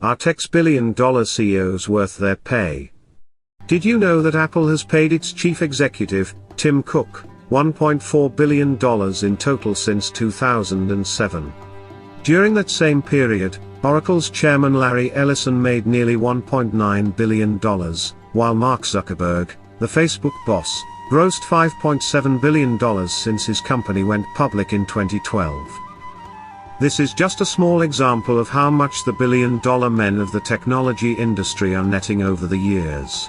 Are tech's billion-dollar CEOs worth their pay? Did you know that Apple has paid its chief executive, Tim Cook, $1.4 billion in total since 2007? During that same period, Oracle's chairman Larry Ellison made nearly $1.9 billion, while Mark Zuckerberg, the Facebook boss, grossed $5.7 billion since his company went public in 2012. This is just a small example of how much the billion-dollar men of the technology industry are netting over the years.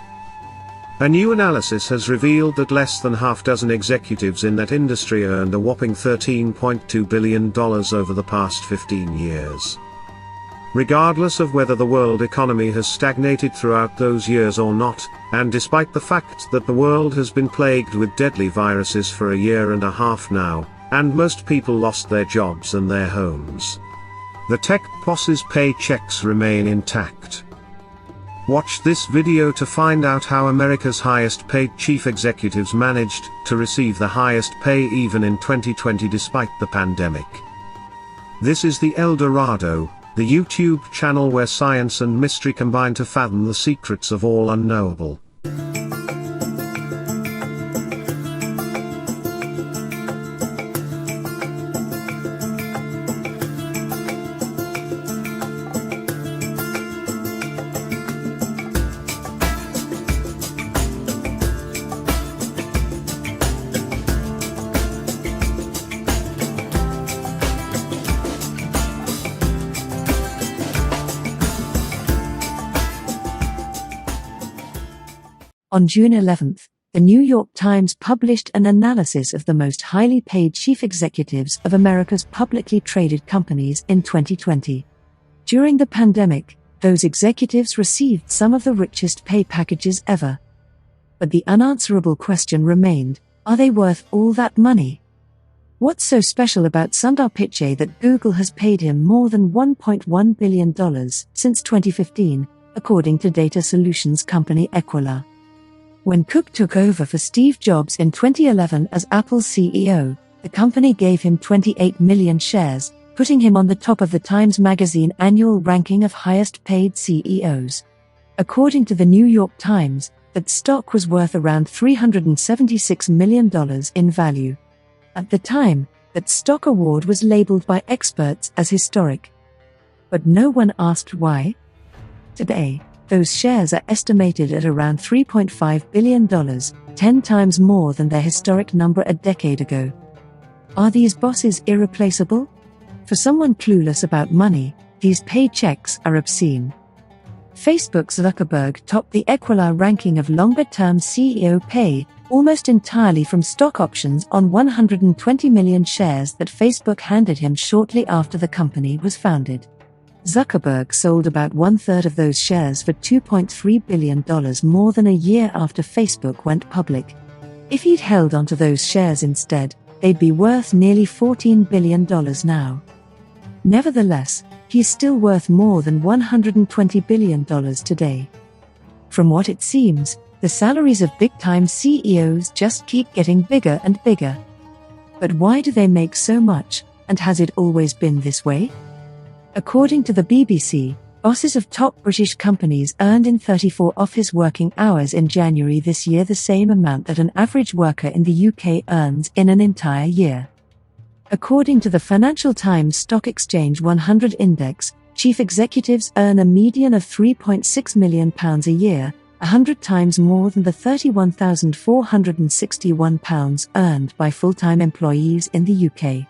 A new analysis has revealed that less than half dozen executives in that industry earned a whopping $13.2 billion over the past 15 years. Regardless of whether the world economy has stagnated throughout those years or not, and despite the fact that the world has been plagued with deadly viruses for a year and a half now, and most people lost their jobs and their homes, the tech bosses' paychecks remain intact. Watch this video to find out how America's highest-paid chief executives managed to receive the highest pay even in 2020 despite the pandemic. This is the El Dorado, the YouTube channel where science and mystery combine to fathom the secrets of all unknowable. On June 11, the New York Times published an analysis of the most highly paid chief executives of America's publicly traded companies in 2020. During the pandemic, those executives received some of the richest pay packages ever. But the unanswerable question remained, are they worth all that money? What's so special about Sundar Pichai that Google has paid him more than $1.1 billion since 2015, according to data solutions company Equala? When Cook took over for Steve Jobs in 2011 as Apple's CEO, the company gave him 28 million shares, putting him on the top of the Times Magazine annual ranking of highest-paid CEOs. According to the New York Times, that stock was worth around $376 million in value. At the time, that stock award was labeled by experts as historic. But no one asked why. Today, those shares are estimated at around $3.5 billion, 10 times more than their historic number a decade ago. Are these bosses irreplaceable? For someone clueless about money, these paychecks are obscene. Facebook's Zuckerberg topped the Equala ranking of longer-term CEO pay, almost entirely from stock options on 120 million shares that Facebook handed him shortly after the company was founded. Zuckerberg sold about one-third of those shares for $2.3 billion more than a year after Facebook went public. If he'd held onto those shares instead, they'd be worth nearly $14 billion now. Nevertheless, he's still worth more than $120 billion today. From what it seems, the salaries of big-time CEOs just keep getting bigger and bigger. But why do they make so much, and has it always been this way? According to the BBC, bosses of top British companies earned in 34 office working hours in January this year the same amount that an average worker in the UK earns in an entire year. According to the Financial Times Stock Exchange 100 Index, chief executives earn a median of £3.6 million a year, 100 times more than the £31,461 earned by full-time employees in the UK.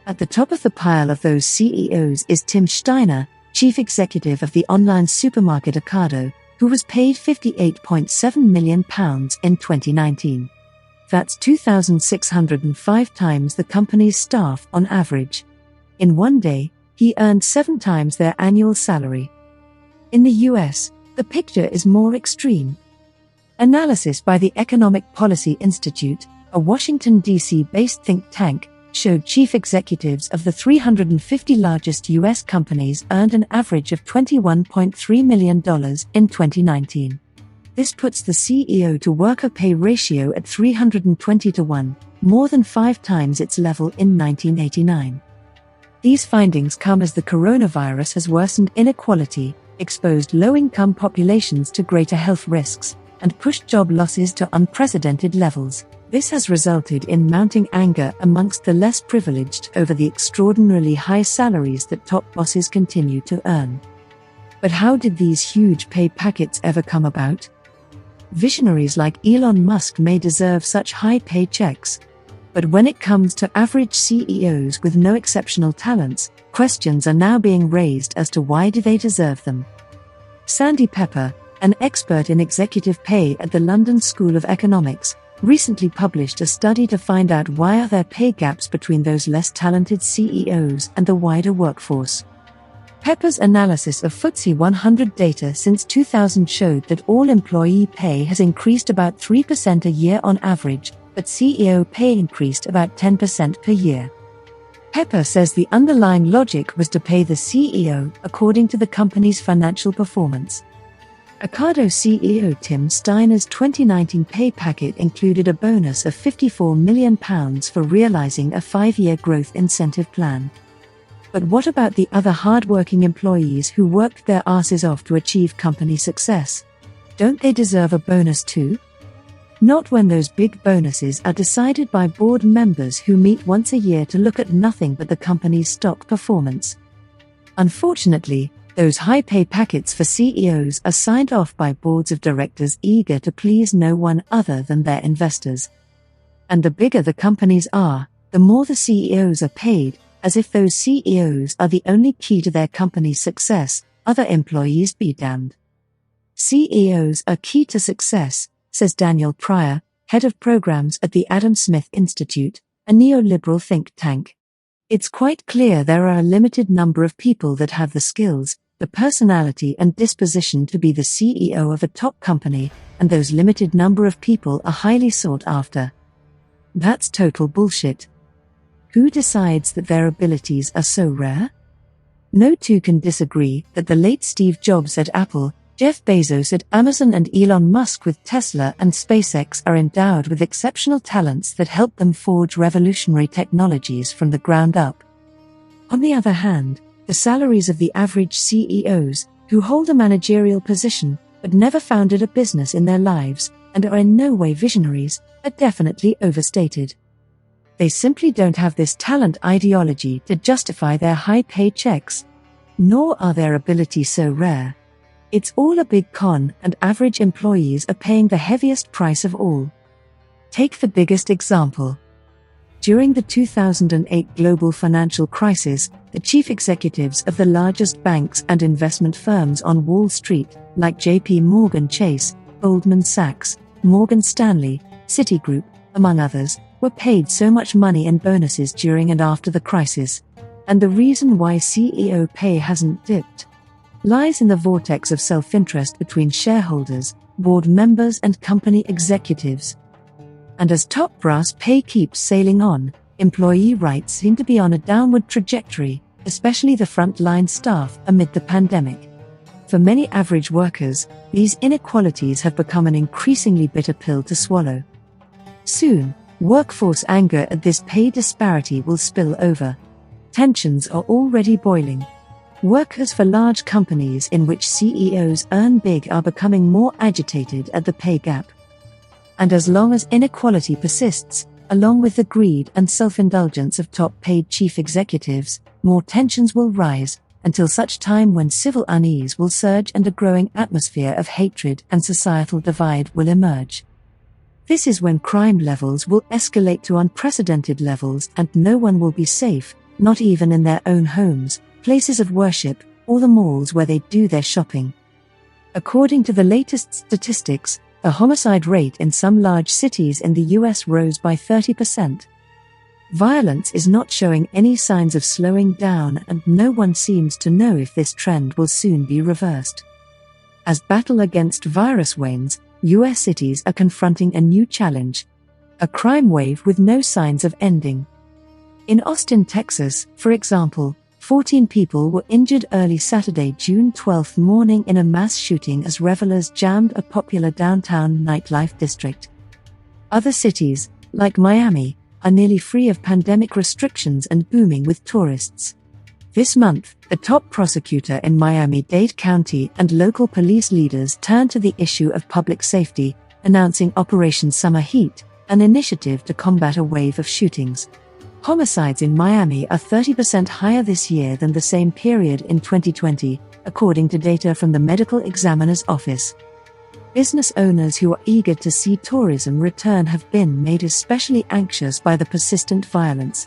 At the top of the pile of those CEOs is Tim Steiner, chief executive of the online supermarket Ocado, who was paid £58.7 million in 2019. That's 2,605 times the company's staff on average. In one day, he earned 7 times their annual salary. In the US, the picture is more extreme. Analysis by the Economic Policy Institute, a Washington, D.C.-based think tank, showed chief executives of the 350 largest U.S. companies earned an average of $21.3 million in 2019. This puts the CEO-to-worker pay ratio at 320 to 1, more than 5 times its level in 1989. These findings come as the coronavirus has worsened inequality, exposed low-income populations to greater health risks, and pushed job losses to unprecedented levels. This has resulted in mounting anger amongst the less privileged over the extraordinarily high salaries that top bosses continue to earn. But how did these huge pay packets ever come about? Visionaries like Elon Musk may deserve such high paychecks. But when it comes to average CEOs with no exceptional talents, questions are now being raised as to why do they deserve them. Sandy Pepper, an expert in executive pay at the London School of Economics, recently published a study to find out why are there pay gaps between those less talented CEOs and the wider workforce. Pepper's analysis of FTSE 100 data since 2000 showed that all employee pay has increased about 3% a year on average, but CEO pay increased about 10% per year. Pepper says the underlying logic was to pay the CEO according to the company's financial performance. Ocado CEO Tim Steiner's 2019 pay packet included a bonus of £54 million for realizing a 5-year growth incentive plan. But what about the other hard-working employees who worked their asses off to achieve company success? Don't they deserve a bonus too? Not when those big bonuses are decided by board members who meet once a year to look at nothing but the company's stock performance. Unfortunately, those high pay packets for CEOs are signed off by boards of directors eager to please no one other than their investors. And the bigger the companies are, the more the CEOs are paid, as if those CEOs are the only key to their company's success, other employees be damned. CEOs are key to success, says Daniel Pryor, head of programs at the Adam Smith Institute, a neoliberal think tank. It's quite clear there are a limited number of people that have the skills, the personality and disposition to be the CEO of a top company, and those limited number of people are highly sought after. That's total bullshit. Who decides that their abilities are so rare? No two can disagree that the late Steve Jobs at Apple, Jeff Bezos at Amazon and Elon Musk with Tesla and SpaceX are endowed with exceptional talents that help them forge revolutionary technologies from the ground up. On the other hand, the salaries of the average CEOs, who hold a managerial position but never founded a business in their lives, and are in no way visionaries, are definitely overstated. They simply don't have this talent ideology to justify their high paychecks. Nor are their abilities so rare. It's all a big con, and average employees are paying the heaviest price of all. Take the biggest example. During the 2008 global financial crisis, the chief executives of the largest banks and investment firms on Wall Street, like JP Morgan Chase, Goldman Sachs, Morgan Stanley, Citigroup, among others, were paid so much money in bonuses during and after the crisis. And the reason why CEO pay hasn't dipped lies in the vortex of self-interest between shareholders, board members and company executives. And as top brass pay keeps sailing on, employee rights seem to be on a downward trajectory, especially the frontline staff amid the pandemic. For many average workers, these inequalities have become an increasingly bitter pill to swallow. Soon, workforce anger at this pay disparity will spill over. Tensions are already boiling. Workers for large companies in which CEOs earn big are becoming more agitated at the pay gap. And as long as inequality persists, along with the greed and self-indulgence of top-paid chief executives, more tensions will rise, until such time when civil unease will surge and a growing atmosphere of hatred and societal divide will emerge. This is when crime levels will escalate to unprecedented levels and no one will be safe, not even in their own homes, places of worship, or the malls where they do their shopping. According to the latest statistics, the homicide rate in some large cities in the US rose by 30%. Violence is not showing any signs of slowing down and no one seems to know if this trend will soon be reversed. As battle against virus wanes, US cities are confronting a new challenge: a crime wave with no signs of ending. In Austin, Texas, for example, 14 people were injured early Saturday, June 12 morning in a mass shooting as revelers jammed a popular downtown nightlife district. Other cities, like Miami, are nearly free of pandemic restrictions and booming with tourists. This month, the top prosecutor in Miami-Dade County and local police leaders turned to the issue of public safety, announcing Operation Summer Heat, an initiative to combat a wave of shootings. Homicides in Miami are 30% higher this year than the same period in 2020, according to data from the Medical Examiner's Office. Business owners who are eager to see tourism return have been made especially anxious by the persistent violence.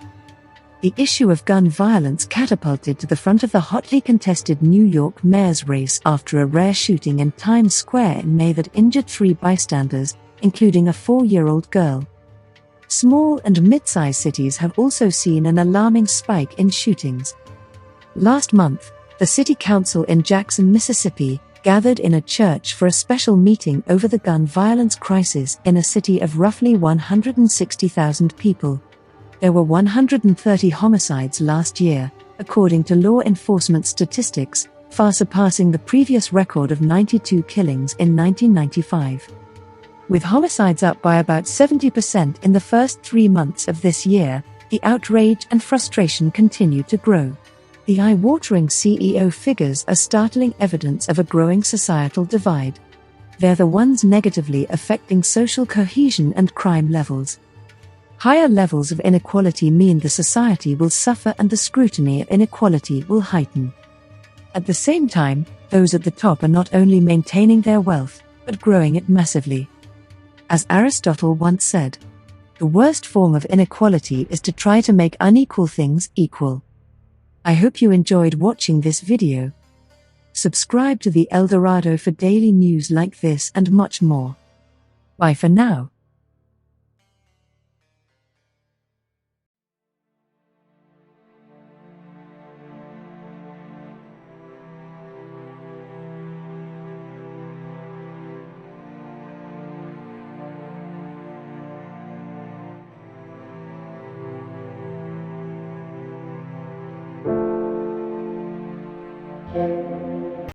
The issue of gun violence catapulted to the front of the hotly contested New York mayor's race after a rare shooting in Times Square in May that injured 3 bystanders, including a 4-year-old girl. Small and mid-sized cities have also seen an alarming spike in shootings. Last month, the city council in Jackson, Mississippi, gathered in a church for a special meeting over the gun violence crisis in a city of roughly 160,000 people. There were 130 homicides last year, according to law enforcement statistics, far surpassing the previous record of 92 killings in 1995. With homicides up by about 70% in the first 3 months of this year, the outrage and frustration continue to grow. The eye-watering CEO figures are startling evidence of a growing societal divide. They're the ones negatively affecting social cohesion and crime levels. Higher levels of inequality mean the society will suffer and the scrutiny of inequality will heighten. At the same time, those at the top are not only maintaining their wealth, but growing it massively. As Aristotle once said, the worst form of inequality is to try to make unequal things equal. I hope you enjoyed watching this video. Subscribe to the El Dorado for daily news like this and much more. Bye for now.